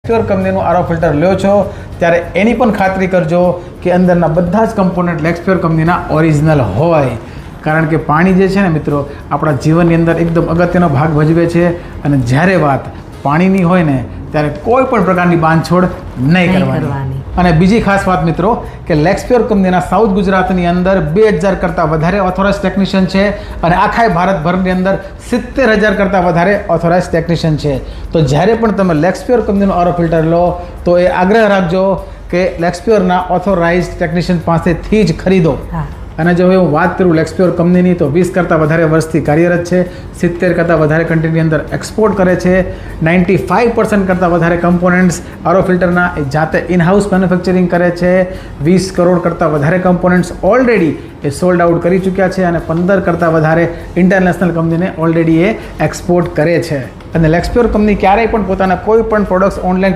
લેક્સપ્યોર કંપનીનું આરો ફિલ્ટર લ્યો છો ત્યારે એની પણ ખાતરી કરજો કે અંદરના બધા જ કમ્પોનન્ટ લેક્સપ્યોર કંપનીના ઓરિજિનલ હોય. કારણ કે પાણી જે છે ને મિત્રો આપણા જીવનની અંદર એકદમ અગત્યનો ભાગ ભજવે છે અને જ્યારે વાત પાણીની હોય ને ત્યારે કોઈ પણ પ્રકારની બાંધછોડ નહીં કરવાની. અને બીજી ખાસ વાત મિત્રો કે લેક્સપ્યોર કંપનીના સાઉથ ગુજરાતની અંદર 2000 કરતાં વધારે ઓથોરાઇઝ ટેકનિશિયન છે અને આખા ભારતભરની અંદર 70,000 કરતાં વધારે ઓથોરાઇઝ ટેકનિશિયન છે. તો જ્યારે પણ તમે લેક્સપ્યોર કંપનીનો આરો ફિલ્ટર લો તો એ આગ્રહ રાખજો કે લેક્સપ્યોરના ઓથોરાઇઝ ટેકનિશિયન પાસેથી જ ખરીદો. અને જો હું વાત કરું લેક્સપ્યોર કંપનીની તો 20 કરતાં વધારે વર્ષથી કાર્યરત છે, 70 કરતાં વધારે કન્ટ્રીની અંદર એક્સપોર્ટ કરે છે, 95% કરતાં વધારે કમ્પોનન્ટ્સ આરો ફિલ્ટરના એ જાતે ઇનહાઉસ મેન્યુફેક્ચરિંગ કરે છે, 20 કરોડ કરતાં વધારે કમ્પોનન્ટ્સ ઓલરેડી એ સોલ્ડ આઉટ કરી ચૂક્યા છે અને 15 કરતાં વધારે ઇન્ટરનેશનલ કંપનીને ઓલરેડી એ એક્સપોર્ટ કરે છે. અને લેક્સપ્યોર કંપની ક્યારેય પણ પોતાના કોઈ પણ પ્રોડક્ટ્સ ઓનલાઈન